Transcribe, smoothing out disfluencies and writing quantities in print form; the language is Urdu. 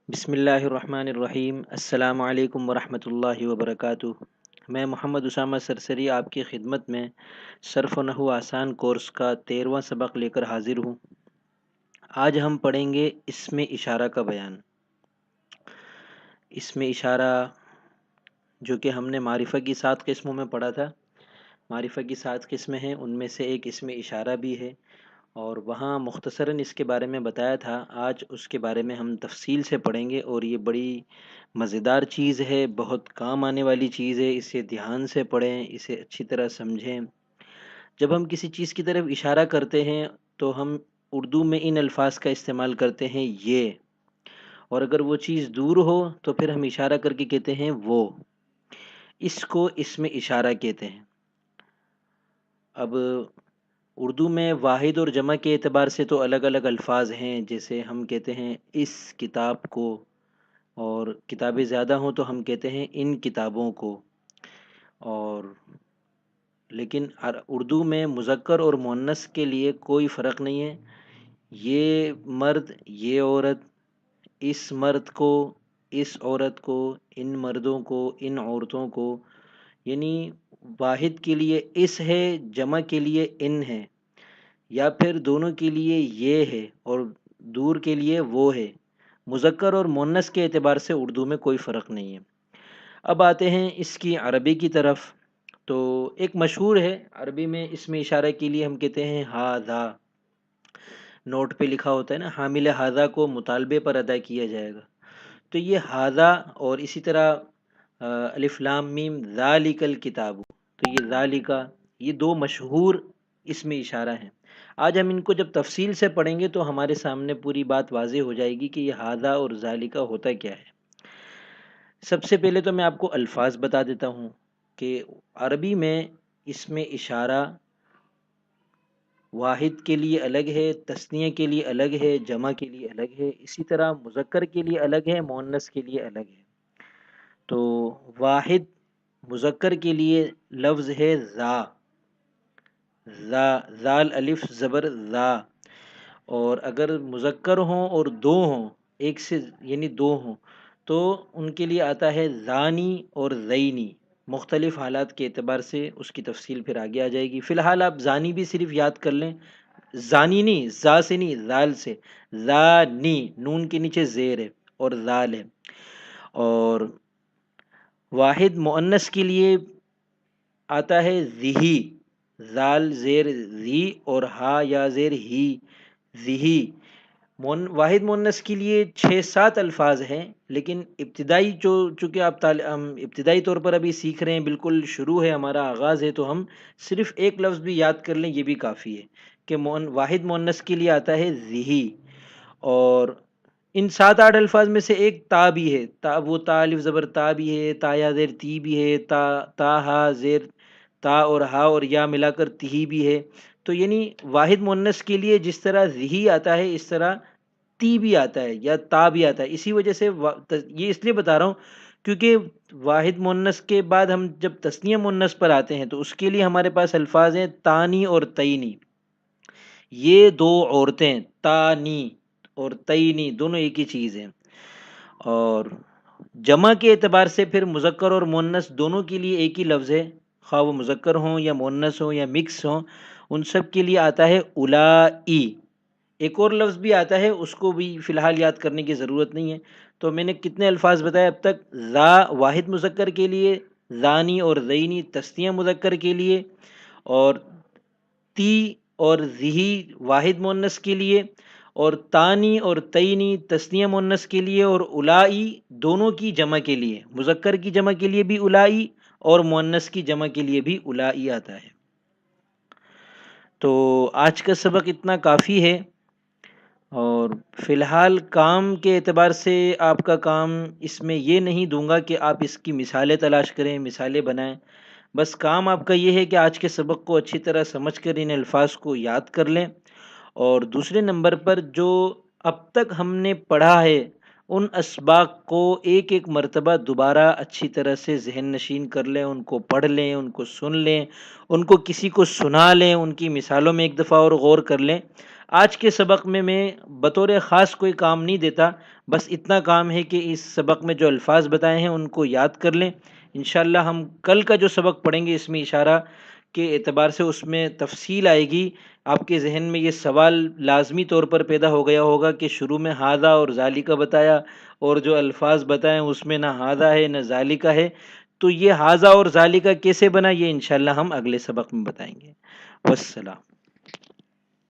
بسم اللہ الرحمن الرحیم۔ السلام علیکم ورحمۃ اللہ وبرکاتہ۔ میں محمد اسامہ سرسری آپ کی خدمت میں صرف و نحو آسان کورس کا 13واں سبق لے کر حاضر ہوں۔ آج ہم پڑھیں گے اسم اشارہ کا بیان۔ اسم اشارہ جو کہ ہم نے معرفہ کی 7 قسموں میں پڑھا تھا، معرفہ کی 7 قسمیں ہیں، ان میں سے ایک اسم اشارہ بھی ہے، اور وہاں مختصراً اس کے بارے میں بتایا تھا۔ آج اس کے بارے میں ہم تفصیل سے پڑھیں گے، اور یہ بڑی مزیدار چیز ہے، بہت کام آنے والی چیز ہے۔ اسے دھیان سے پڑھیں، اسے اچھی طرح سمجھیں۔ جب ہم کسی چیز کی طرف اشارہ کرتے ہیں تو ہم اردو میں ان الفاظ کا استعمال کرتے ہیں یہ، اور اگر وہ چیز دور ہو تو پھر ہم اشارہ کر کے کہتے ہیں وہ۔ اس کو اسم اشارہ کہتے ہیں۔ اب اردو میں واحد اور جمع کے اعتبار سے تو الگ الگ الفاظ ہیں، جیسے ہم کہتے ہیں اس کتاب کو، اور کتابیں زیادہ ہوں تو ہم کہتے ہیں ان کتابوں کو۔ اور لیکن اردو میں مذکر اور مؤنث کے لیے کوئی فرق نہیں ہے۔ یہ مرد، یہ عورت، اس مرد کو، اس عورت کو، ان مردوں کو، ان عورتوں کو، یعنی واحد کے لیے اس ہے، جمع کے لیے ان ہے، یا پھر دونوں کے لیے یہ ہے اور دور کے لیے وہ ہے۔ مذکر اور مؤنث کے اعتبار سے اردو میں کوئی فرق نہیں ہے۔ اب آتے ہیں اس کی عربی کی طرف۔ تو ایک مشہور ہے عربی میں اسم اشارہ کے لیے، ہم کہتے ہیں ہاذا۔ نوٹ پہ لکھا ہوتا ہے نا، حامل ہاذا کو مطالبے پر ادا کیا جائے گا۔ تو یہ ہاذا، اور اسی طرح الف لام میم ذالک الکتاب، تو یہ ذالکا، یہ دو مشہور اسم اشارہ ہیں۔ آج ہم ان کو جب تفصیل سے پڑھیں گے تو ہمارے سامنے پوری بات واضح ہو جائے گی کہ یہ ہاذا اور ذالکا ہوتا کیا ہے۔ سب سے پہلے تو میں آپ کو الفاظ بتا دیتا ہوں کہ عربی میں اسم اشارہ واحد کے لیے الگ ہے، تثنیہ کے لیے الگ ہے، جمع کے لیے الگ ہے، اسی طرح مذکر کے لیے الگ ہے، مؤنث کے لیے الگ ہے۔ تو واحد مذکر کے لیے لفظ ہے ذا، ذا، ذال الف زبر ذا۔ اور اگر مذکر ہوں اور دو ہوں، ایک سے یعنی دو ہوں، تو ان کے لیے آتا ہے ذانی اور ذینی۔ مختلف حالات کے اعتبار سے اس کی تفصیل پھر آگے آ جائے گی۔ فی الحال آپ ذانی بھی صرف یاد کر لیں، زانی نہیں، زا سے نہیں، زال سے، زانی، نون کے نیچے زیر ہے اور زال ہے۔ اور واحد مؤنث کے لیے آتا ہے ذہی، زال زیر زی اور ہا یا زیر ہی، ذہی۔ واحد مؤنث کے لیے 6-7 الفاظ ہیں، لیکن ابتدائی چونکہ آپ ابتدائی طور پر ابھی سیکھ رہے ہیں، بالکل شروع ہے، ہمارا آغاز ہے، تو ہم صرف ایک لفظ بھی یاد کر لیں یہ بھی کافی ہے کہ واحد مؤنث کے لیے آتا ہے ذہی۔ اور ان 7-8 الفاظ میں سے ایک تا بھی ہے، تا، وہ تا الف زبر تا بھی ہے، تا یا زیر تی بھی ہے، تا، تا ہا زیر تا اور ہا اور یا ملا کر تی بھی ہے۔ تو یعنی واحد مؤنث کے لیے جس طرح ذہی آتا ہے، اس طرح تی بھی آتا ہے یا تا بھی آتا ہے۔ اسی وجہ سے یہ اس لیے بتا رہا ہوں کیونکہ واحد مؤنث کے بعد ہم جب تثنیہ مؤنث پر آتے ہیں تو اس کے لیے ہمارے پاس الفاظ ہیں تانی اور تئینی۔ یہ دو عورتیں، تانی اور تئینی، دونوں ایک ہی چیز ہیں۔ اور جمع کے اعتبار سے پھر مذکر اور مؤنث دونوں کے لیے ایک ہی لفظ ہے، خواہ وہ مذکر ہوں یا مؤنث ہوں یا مکس ہوں، ان سب کے لیے آتا ہے الائی۔ ایک اور لفظ بھی آتا ہے، اس کو بھی فی الحال یاد کرنے کی ضرورت نہیں ہے۔ تو میں نے کتنے الفاظ بتائے اب تک؟ ذا واحد مذکر کے لیے، ذانی اور ذینی تثنیہ مذکر کے لیے، اور تی اور ذہی واحد مؤنث کے لیے، اور تانی اور تئینی تثنیہ مؤنث کے لیے، اور الائی دونوں کی جمع کے لیے، مذکر کی جمع کے لیے بھی الائی اور مؤنث کی جمع کے لیے بھی الائی آتا ہے۔ تو آج کا سبق اتنا کافی ہے، اور فی الحال کام کے اعتبار سے آپ کا کام اس میں یہ نہیں دوں گا کہ آپ اس کی مثالیں تلاش کریں، مثالیں بنائیں۔ بس کام آپ کا یہ ہے کہ آج کے سبق کو اچھی طرح سمجھ کر ان الفاظ کو یاد کر لیں، اور دوسرے نمبر پر جو اب تک ہم نے پڑھا ہے ان اسباق کو ایک ایک مرتبہ دوبارہ اچھی طرح سے ذہن نشین کر لیں، ان کو پڑھ لیں، ان کو سن لیں، ان کو کسی کو سنا لیں، ان کی مثالوں میں ایک دفعہ اور غور کر لیں۔ آج کے سبق میں بطور خاص کوئی کام نہیں دیتا، بس اتنا کام ہے کہ اس سبق میں جو الفاظ بتائے ہیں ان کو یاد کر لیں۔ انشاءاللہ ہم کل کا جو سبق پڑھیں گے اس میں اشارہ کے اعتبار سے اس میں تفصیل آئے گی۔ آپ کے ذہن میں یہ سوال لازمی طور پر پیدا ہو گیا ہوگا کہ شروع میں ہاذا اور ذالکا بتایا، اور جو الفاظ بتائیں اس میں نہ ہاذا ہے نہ ذالکا ہے، تو یہ ہاذا اور ذالکا کیسے بنا، یہ انشاءاللہ ہم اگلے سبق میں بتائیں گے۔ والسلام۔